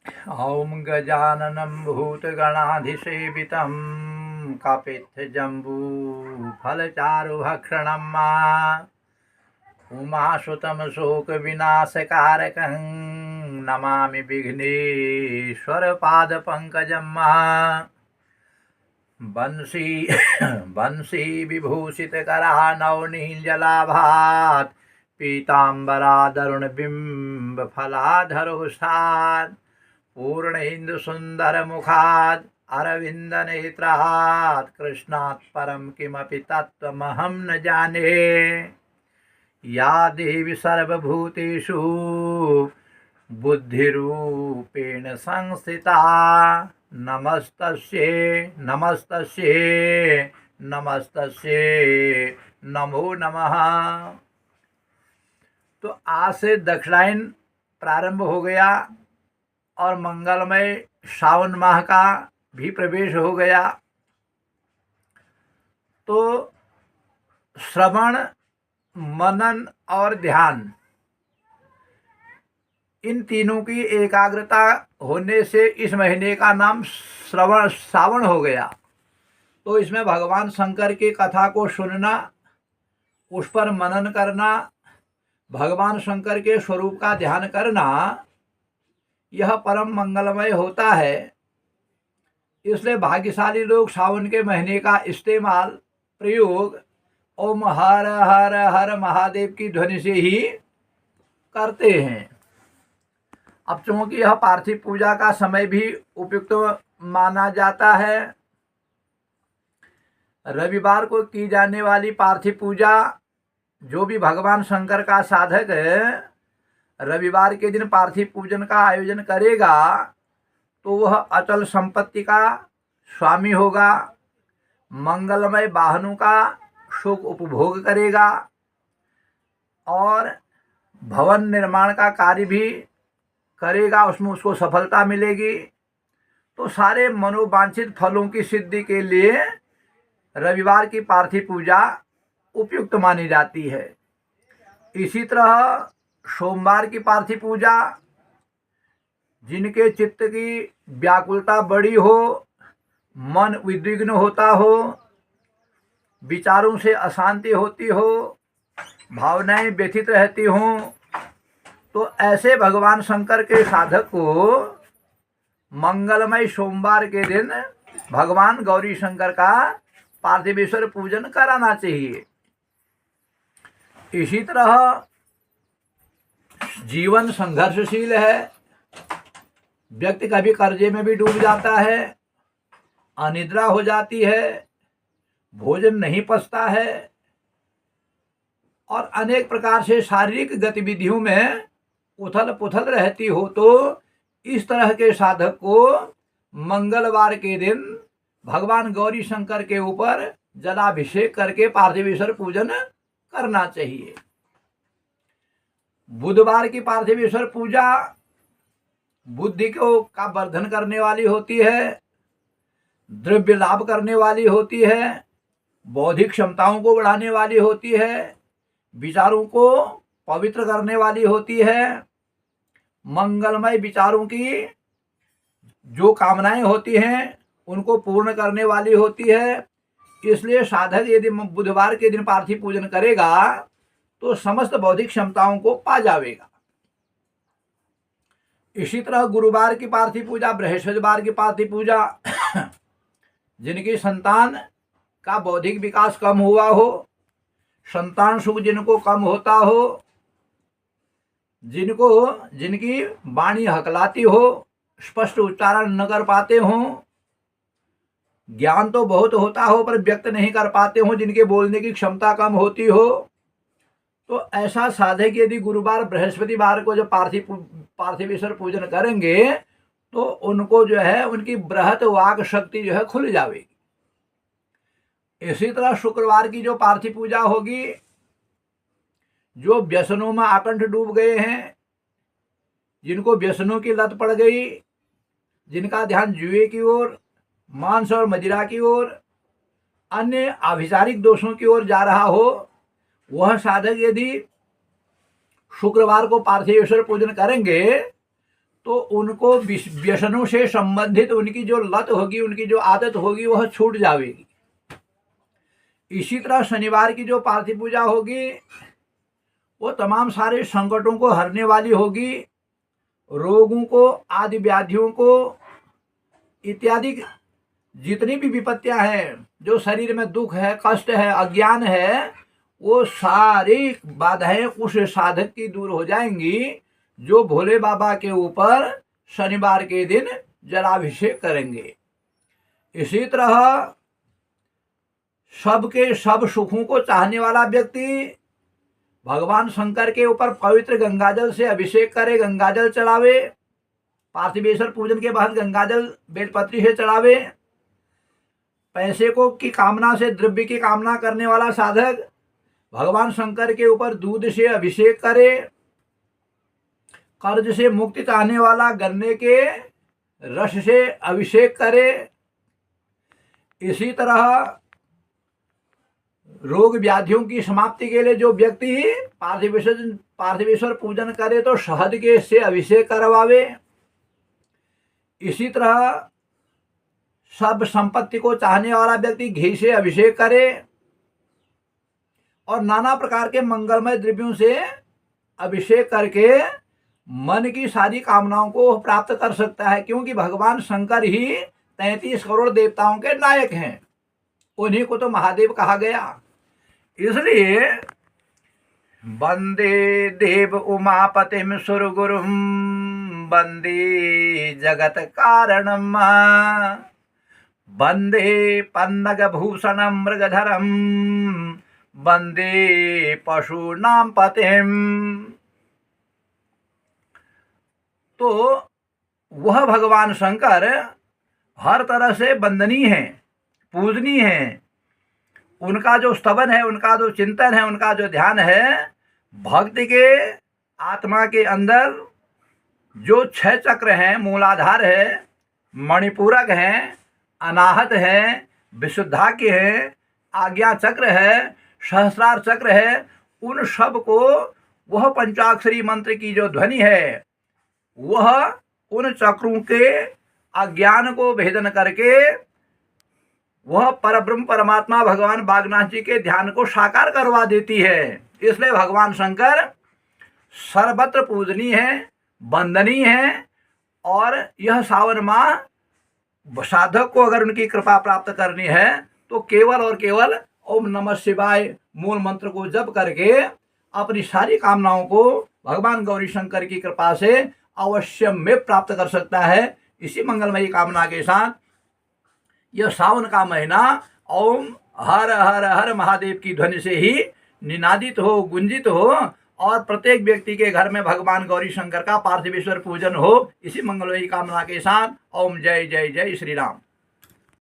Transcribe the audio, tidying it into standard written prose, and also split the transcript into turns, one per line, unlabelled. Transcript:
ॐ गजाननं भूतगणाधिसेवितं कपित्थजम्बूफलचारुभक्षणं उमासुतं शोकविनाशकारकं नमामि विघ्नेश्वरपादपङ्कजं वंशी वंशी विभूषितकरः नवनीलजलाभात् पीताम्बरादरुणबिम्बफलाधरो स्तात् पूर्णेन्दुसुन्दरमुखात् अरविन्दनेत्रात् कृष्णात् परं किमपि तत्त्वमहं न जाने। या देवी सर्वभूतेषु बुद्धिरूपेण संस्थिता नमस्तस्यै नमस्तस्यै नमस्तस्यै नमो नमः। तो आज से दक्षिणायन प्रारंभ हो गया और मंगलमय श्रावण माह का भी प्रवेश हो गया। तो श्रवण, मनन और ध्यान, इन तीनों की एकाग्रता होने से इस महीने का नाम श्रावण हो गया। तो इसमें भगवान शंकर की कथा को सुनना, उस पर मनन करना, भगवान शंकर के स्वरूप का ध्यान करना, यह परम मंगलमय होता है। इसलिए भाग्यशाली लोग सावन के महीने का इस्तेमाल, प्रयोग ओम हर हर हर महादेव की ध्वनि से ही करते हैं। अब चूंकि यह पार्थिव पूजा का समय भी उपयुक्त माना जाता है, रविवार को की जाने वाली पार्थिव पूजा, जो भी भगवान शंकर का साधक रविवार के दिन पार्थिव पूजन का आयोजन करेगा तो वह अचल संपत्ति का स्वामी होगा, मंगलमय वाहनों का सुख उपभोग करेगा और भवन निर्माण का कार्य भी करेगा, उसमें उसको सफलता मिलेगी। तो सारे मनोवांछित फलों की सिद्धि के लिए रविवार की पार्थिव पूजा उपयुक्त मानी जाती है। इसी तरह सोमवार की पार्थिव पूजा, जिनके चित्त की व्याकुलता बड़ी हो, मन उद्विग्न होता हो, विचारों से अशांति होती हो, भावनाएं व्यथित रहती हों, तो ऐसे भगवान शंकर के साधक को मंगलमय सोमवार के दिन भगवान गौरी शंकर का पार्थिवेश्वर पूजन कराना चाहिए। इसी तरह जीवन संघर्षशील है, व्यक्ति कभी कर्जे में भी डूब जाता है, अनिद्रा हो जाती है, भोजन नहीं पचता है और अनेक प्रकार से शारीरिक गतिविधियों में उथल पुथल रहती हो, तो इस तरह के साधक को मंगलवार के दिन भगवान गौरी शंकर के ऊपर जलाभिषेक करके पार्थिवेश्वर पूजन करना चाहिए। बुधवार की पार्थिवेश्वर पूजा बुद्धि को का वर्धन करने वाली होती है, द्रव्य लाभ करने वाली होती है, बौद्धिक क्षमताओं को बढ़ाने वाली होती है, विचारों को पवित्र करने वाली होती है, मंगलमय विचारों की जो कामनाएं होती हैं उनको पूर्ण करने वाली होती है। इसलिए साधक यदि बुधवार के दिन पार्थिव पूजन करेगा तो समस्त बौद्धिक क्षमताओं को पा जाएगा। इसी तरह गुरुवार की पार्थिव पूजा, बृहस्पतिवार की पार्थिव पूजा, जिनकी संतान का बौद्धिक विकास कम हुआ हो, संतान सुख जिनको कम होता हो, जिनकी वाणी हकलाती हो, स्पष्ट उच्चारण न कर पाते हों, ज्ञान तो बहुत होता हो पर व्यक्त नहीं कर पाते हो, जिनके बोलने की क्षमता कम होती हो, तो ऐसा साधक यदि गुरुवार बृहस्पतिवार को जब पार्थिवेश्वर पूजन करेंगे तो उनको जो है उनकी बृहत वाक शक्ति जो है खुल जाएगी। इसी तरह शुक्रवार की जो पार्थिव पूजा होगी, जो व्यसनों में आकंठ डूब गए हैं, जिनको व्यसनों की लत पड़ गई, जिनका ध्यान जुए की ओर, मांस और मदिरा की ओर, अन्य आभिचारिक दोषों की ओर जा रहा हो, वह साधक यदि शुक्रवार को पार्थिवेश्वर पूजन करेंगे तो उनको व्यसनों से संबंधित उनकी जो लत होगी, उनकी जो आदत होगी, वह छूट जाएगी। इसी तरह शनिवार की जो पार्थिव पूजा होगी वो तमाम सारे संकटों को हरने वाली होगी, रोगों को, आदि व्याधियों को, इत्यादि जितनी भी विपत्तियां हैं, जो शरीर में दुख है, कष्ट है, अज्ञान है, वो सारी बाधाएं उस साधक की दूर हो जाएंगी जो भोले बाबा के ऊपर शनिवार के दिन जलाभिषेक करेंगे। इसी तरह सबके सब सुखों को चाहने वाला व्यक्ति भगवान शंकर के ऊपर पवित्र गंगाजल से अभिषेक करे, गंगाजल चढ़ावे, पार्थिवेश्वर पूजन के बाद गंगाजल बेलपत्री से चढ़ावे। पैसे को की कामना से, द्रव्य की कामना करने वाला साधक भगवान शंकर के ऊपर दूध से अभिषेक करे। कर्ज से मुक्ति चाहने वाला गन्ने के रस से अभिषेक करे। इसी तरह रोग व्याधियों की समाप्ति के लिए जो व्यक्ति पार्थिवेश्वर पूजन करे तो शहद के से अभिषेक करवावे। इसी तरह सब संपत्ति को चाहने वाला व्यक्ति घी से अभिषेक करे और नाना प्रकार के मंगलमय द्रव्यों से अभिषेक करके मन की सारी कामनाओं को प्राप्त कर सकता है, क्योंकि भगवान शंकर ही 33 करोड़ देवताओं के नायक हैं, उन्हीं को तो महादेव कहा गया। इसलिए वंदे देव उमापतिम सुरगुरुम वंदे जगत कारणम वंदे पन्नग भूषणम मृगधरम वंदे पशूनाम पतिम। तो वह भगवान शंकर हर तरह से वंदनीय है, पूजनीय है। उनका जो स्तवन है, उनका जो चिंतन है, उनका जो ध्यान है, भक्ति के आत्मा के अंदर जो 6 चक्र हैं, मूलाधार है, मणिपूरक हैं, अनाहत है, विशुद्धाक्य है, आज्ञा चक्र है, सहस्रार चक्र है, उन सब को वह पंचाक्षरी मंत्र की जो ध्वनि है, वह उन चक्रों के अज्ञान को भेदन करके वह परब्रह्म परमात्मा भगवान बागनाथ जी के ध्यान को साकार करवा देती है। इसलिए भगवान शंकर सर्वत्र पूजनीय है, वंदनीय है। और यह सावन माह साधक को अगर उनकी कृपा प्राप्त करनी है तो केवल और केवल ओम नमः शिवाय मूल मंत्र को जप करके अपनी सारी कामनाओं को भगवान गौरी शंकर की कृपा से अवश्य में प्राप्त कर सकता है। इसी मंगलमयी कामना के साथ यह सावन का महीना ओम हर हर हर महादेव की ध्वनि से ही निनादित हो, गुंजित हो और प्रत्येक व्यक्ति के घर में भगवान गौरी शंकर का पार्थिवेश्वर पूजन हो। इसी मंगलमयी कामना के साथ ओम जय जय जय श्री राम।